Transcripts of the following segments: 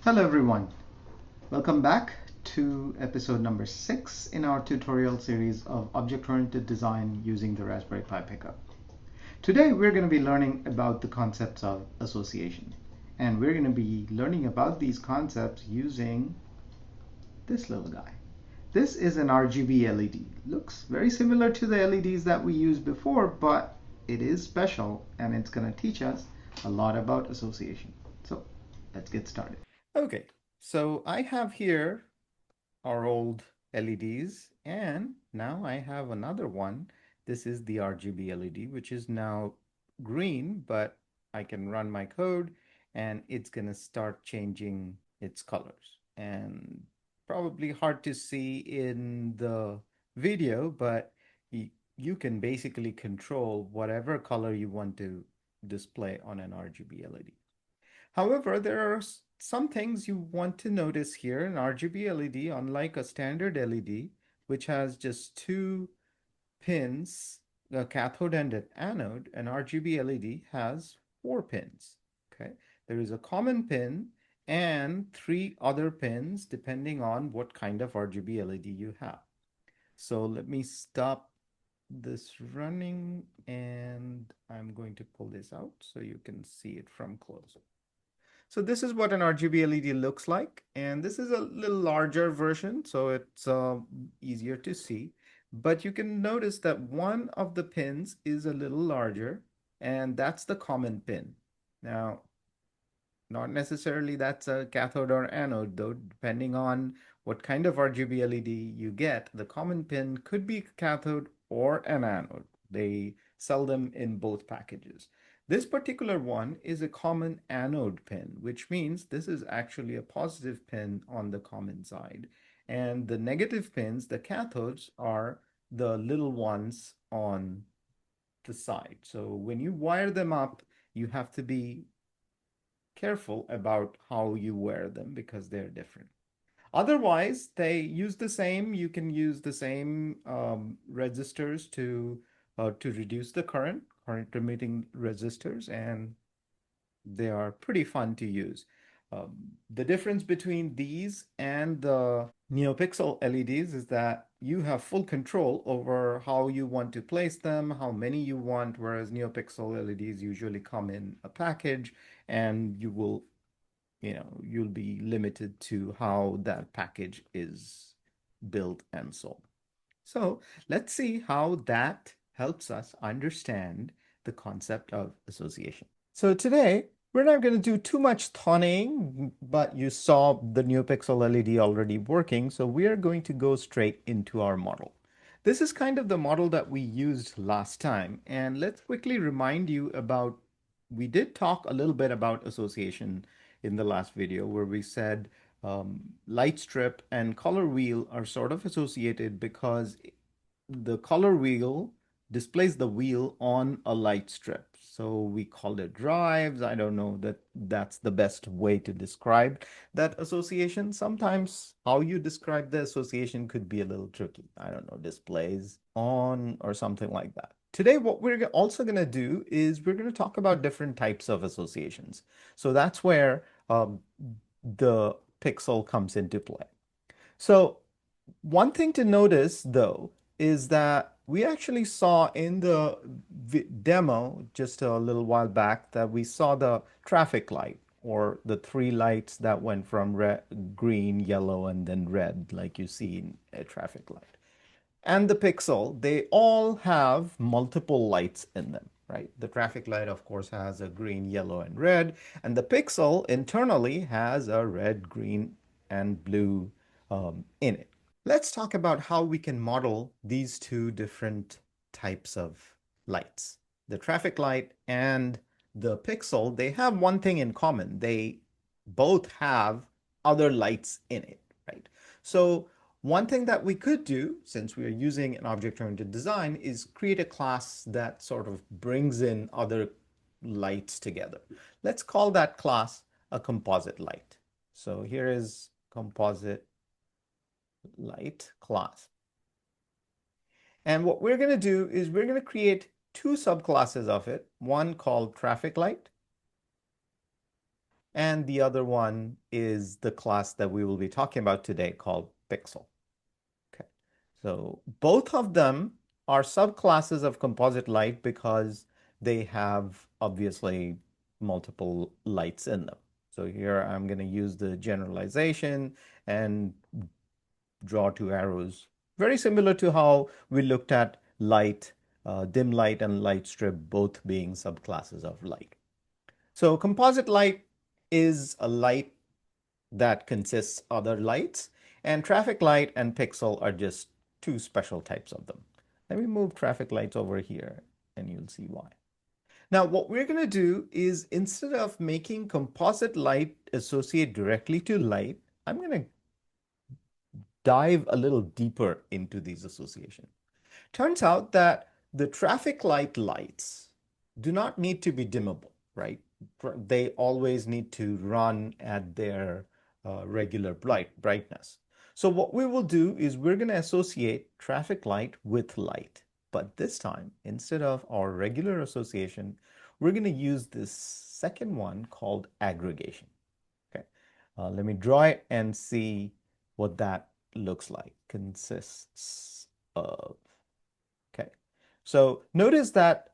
Hello everyone, welcome back to episode number 6 in our tutorial series of object-oriented design using the Raspberry Pi Pico. Today we're going to be learning about the concepts of association, and we're going to be learning about these concepts using this little guy. This is an RGB LED. Looks very similar to the LEDs that we used before, but it is special and it's going to teach us a lot about association. So let's get started. Okay, so I have here our old LEDs, and now I have another one. This is the RGB LED, which is now green, but I can run my code and it's going to start changing its colors. And probably hard to see in the video, but you can basically control whatever color you want to display on an RGB LED. However, there are some things you want to notice here. An RGB LED, unlike a standard LED, which has just two pins, a cathode and an anode, an RGB LED has 4 pins. Okay, there is a common pin and 3 other pins depending on what kind of RGB LED you have. So let me stop this running and I'm going to pull this out so you can see it from close. So this is what an RGB LED looks like, and this is a little larger version, so it's easier to see. But you can notice that one of the pins is a little larger, and that's the common pin. Now, not necessarily that's a cathode or anode, though, depending on what kind of RGB LED you get, the common pin could be cathode or an anode. They sell them in both packages. This particular one is a common anode pin, which means this is actually a positive pin on the common side. And the negative pins, the cathodes, are the little ones on the side. So when you wire them up, you have to be careful about how you wear them because they're different. Otherwise, they use the same. You can use the same resistors to reduce the current emitting resistors, and they are pretty fun to use. The difference between these and the NeoPixel LEDs is that you have full control over how you want to place them, how many you want, whereas NeoPixel LEDs usually come in a package and you'll be limited to how that package is built and sold. So let's see how that helps us understand the concept of association. So today, we're not going to do too much thawing, but you saw the NeoPixel LED already working, so we are going to go straight into our model. This is kind of the model that we used last time, and let's quickly remind you about, we did talk a little bit about association in the last video where we said light strip and color wheel are sort of associated because the color wheel displays the wheel on a light strip. So we call it drives. I don't know that that's the best way to describe that association. Sometimes how you describe the association could be a little tricky. I don't know, displays on or something like that. Today, what we're also going to do is we're going to talk about different types of associations. So that's where the pixel comes into play. So one thing to notice, though, is that we actually saw in the demo just a little while back that we saw the traffic light or the 3 lights that went from red, green, yellow, and then red, like you see in a traffic light. And the pixel, they all have multiple lights in them, right? The traffic light, of course, has a green, yellow, and red, and the pixel internally has a red, green, and blue in it. Let's talk about how we can model these two different types of lights. The traffic light and the pixel, they have one thing in common. They both have other lights in it, right? So one thing that we could do, since we are using an object-oriented design, is create a class that sort of brings in other lights together. Let's call that class a composite light. So here is composite light class. And what we're going to do is we're going to create 2 subclasses of it, one called TrafficLight and the other one is the class that we will be talking about today called Pixel. Okay, so both of them are subclasses of composite light because they have obviously multiple lights in them. So here I'm going to use the generalization and draw two arrows, very similar to how we looked at light, dim light and light strip both being subclasses of light. So composite light is a light that consists other lights, and traffic light and pixel are just two special types of them. Let me move traffic lights over here and you'll see why. Now, what we're going to do is instead of making composite light associate directly to light, I'm going to dive a little deeper into these associations. Turns out that the traffic light lights do not need to be dimmable, right? They always need to run at their regular brightness. So what we will do is we're going to associate traffic light with light. But this time, instead of our regular association, we're going to use this second one called aggregation. Okay, let me draw it and see what that looks like. Consists of. Okay, so notice that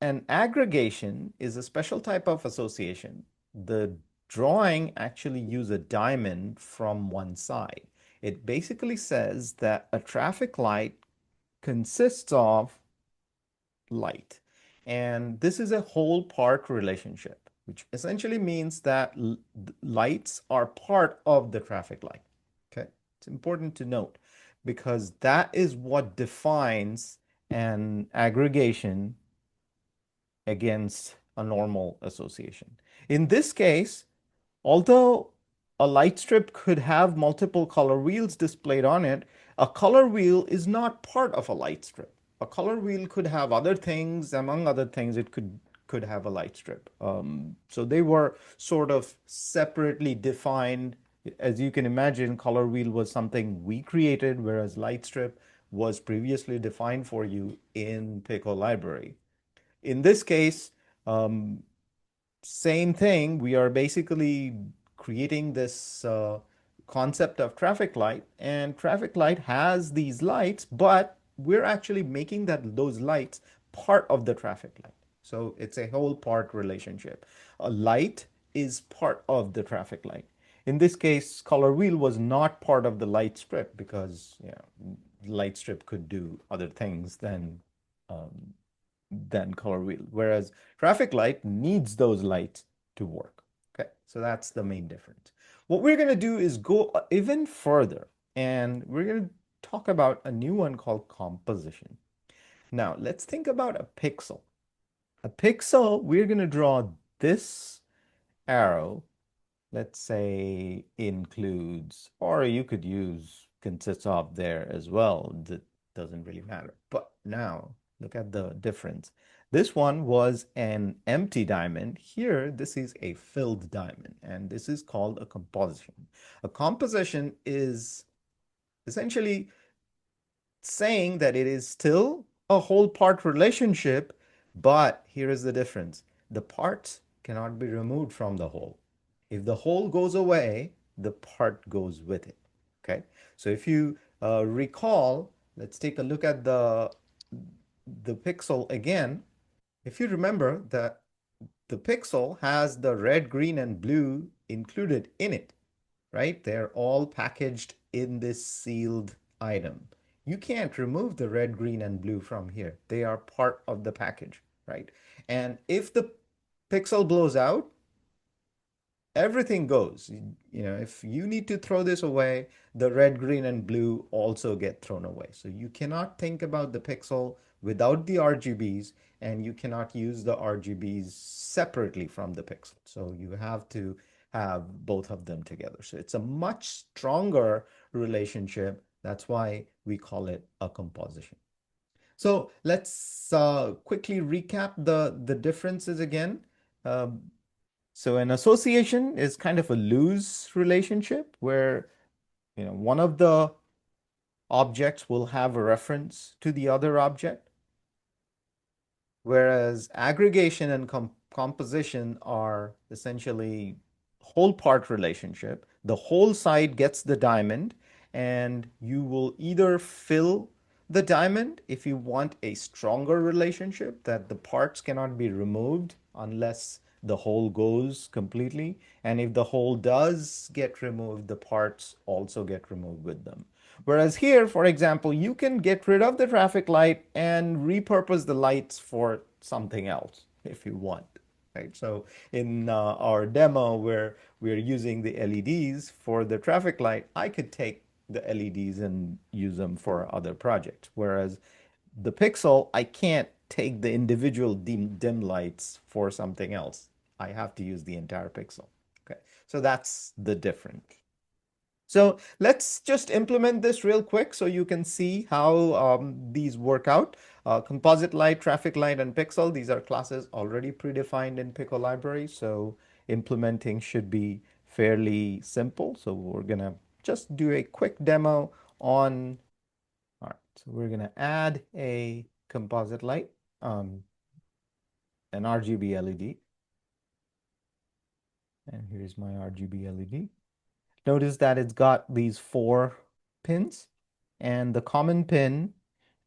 an aggregation is a special type of association. The drawing actually uses a diamond from one side. It basically says that a traffic light consists of light. And this is a whole part relationship, which essentially means that lights are part of the traffic light. Okay, it's important to note because that is what defines an aggregation against a normal association. In this case, although a light strip could have multiple color wheels displayed on it, a color wheel is not part of a light strip. A color wheel could have other things, among other things, it could have a light strip. So they were sort of separately defined. As you can imagine, color wheel was something we created, whereas light strip was previously defined for you in Pico library. In this case, same thing. We are basically creating this concept of traffic light, and traffic light has these lights, but we're actually making those lights part of the traffic light. So it's a whole part relationship. A light is part of the traffic light. In this case, color wheel was not part of the light strip because light strip could do other things um, than color wheel, whereas traffic light needs those lights to work. Okay, so that's the main difference. What we're going to do is go even further, and we're going to talk about a new one called composition. Now, let's think about a pixel. A pixel, we're going to draw this arrow, let's say includes, or you could use consists of there as well. That doesn't really matter. But now look at the difference. This one was an empty diamond. Here, this is a filled diamond, and this is called a composition. A composition is essentially saying that it is still a whole part relationship, but here is the difference. The parts cannot be removed from the whole. If the whole goes away, the part goes with it. Okay, so if you recall, let's take a look at the pixel again. If you remember that the pixel has the red, green, and blue included in it, right? They're all packaged in this sealed item. You can't remove the red, green, and blue from here. They are part of the package, right? And if the pixel blows out, everything goes. If you need to throw this away, the red, green, and blue also get thrown away. So you cannot think about the pixel without the RGBs, and you cannot use the RGBs separately from the pixel. So you have to have both of them together. So it's a much stronger relationship. That's why we call it a composition. So let's quickly recap the differences again. Um, so an association is kind of a loose relationship where one of the objects will have a reference to the other object, whereas aggregation and composition are essentially whole part relationship. The whole side gets the diamond, and you will either fill the diamond if you want a stronger relationship that the parts cannot be removed unless the whole goes completely. And if the whole does get removed, the parts also get removed with them. Whereas here, for example, you can get rid of the traffic light and repurpose the lights for something else if you want. Right? So in our demo where we're using the LEDs for the traffic light, I could take the LEDs and use them for other projects. Whereas the Pixel, I can't take the individual dim lights for something else. I have to use the entire Pixel. Okay, so that's the difference. So let's just implement this real quick so you can see how these work out. Composite light, traffic light, and pixel, these are classes already predefined in Pico library, so implementing should be fairly simple. So we're going to just do a quick demo on, all right, so we're going to add a composite light, an RGB LED. And here's my RGB LED. Notice that it's got these 4 pins and the common pin,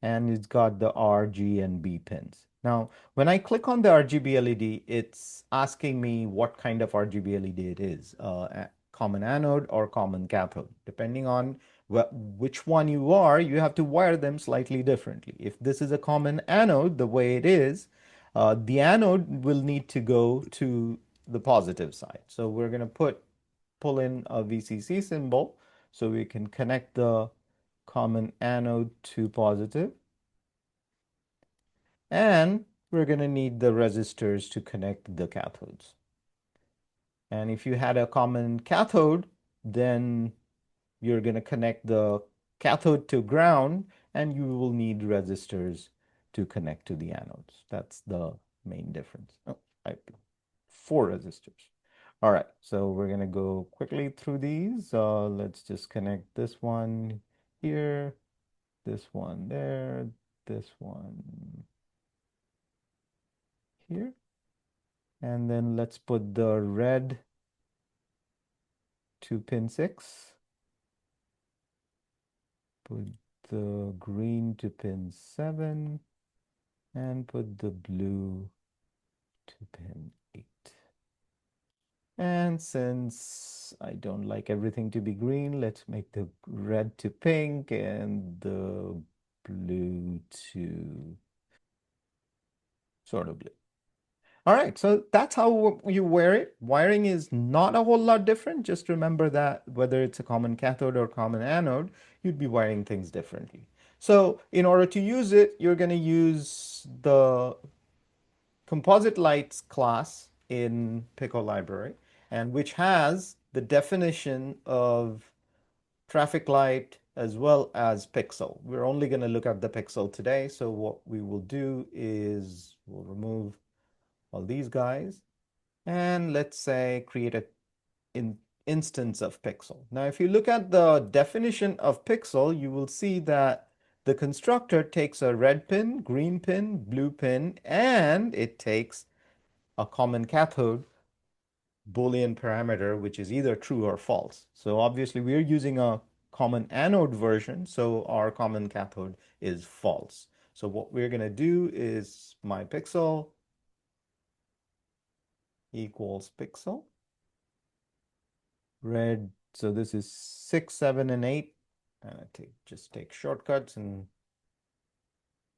and it's got the R, G, and B pins. Now, when I click on the RGB LED, it's asking me what kind of RGB LED it is, common anode or common cathode. Depending on which one you are, you have to wire them slightly differently. If this is a common anode, the way it is, the anode will need to go to the positive side. So we're going to pull in a VCC symbol so we can connect the common anode to positive. And we're going to need the resistors to connect the cathodes. And if you had a common cathode, then you're going to connect the cathode to ground, and you will need resistors to connect to the anodes. That's the main difference. Oh, 4 resistors. All right, so we're going to go quickly through these. Let's just connect this one here, this one there, this one here. And then let's put the red to pin 6. Put the green to pin 7. And put the blue to pin 8. And since I don't like everything to be green, let's make the red to pink and the blue to sort of blue. All right, so that's how you wear it. Wiring is not a whole lot different. Just remember that whether it's a common cathode or common anode, you'd be wiring things differently. So in order to use it, you're going to use the CompositeLights class in Pico library, and which has the definition of traffic light as well as pixel. We're only going to look at the pixel today. So what we will do is we'll remove all these guys, and let's say create an instance of pixel. Now, if you look at the definition of pixel, you will see that the constructor takes a red pin, green pin, blue pin, and it takes a common cathode Boolean parameter, which is either true or false. So obviously we're using a common anode version, so our common cathode is false. So what we're going to do is my pixel equals pixel. Red, so this is 6, 7, and 8. And I just take shortcuts,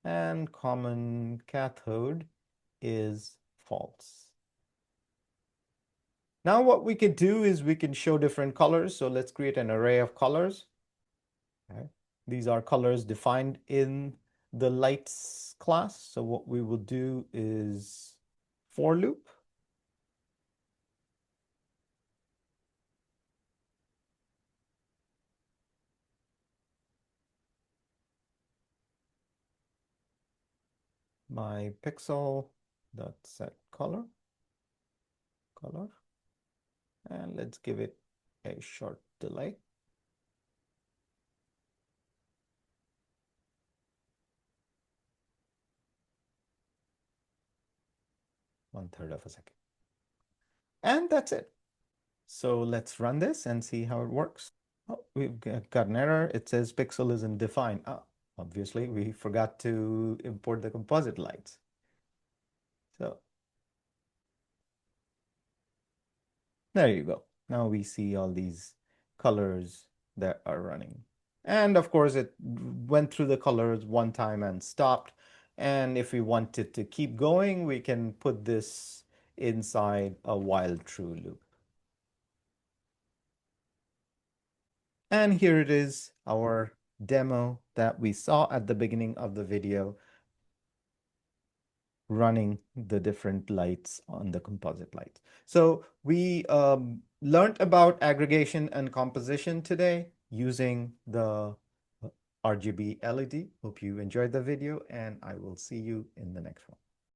and common cathode is false. Now what we could do is we can show different colors. So let's create an array of colors. Okay. These are colors defined in the lights class. So what we will do is for loop. My pixel dot set color, and let's give it a short delay. One third of a second. And that's it. So let's run this and see how it works. Oh, we've got an error. It says pixel isn't defined. Obviously, we forgot to import the composite lights. So there you go. Now we see all these colors that are running. And of course, it went through the colors one time and stopped. And if we wanted to keep going, we can put this inside a while true loop. And here it is, our demo that we saw at the beginning of the video, running the different lights on the composite lights. So we learned about aggregation and composition today using the RGB LED. Hope you enjoyed the video, and I will see you in the next one.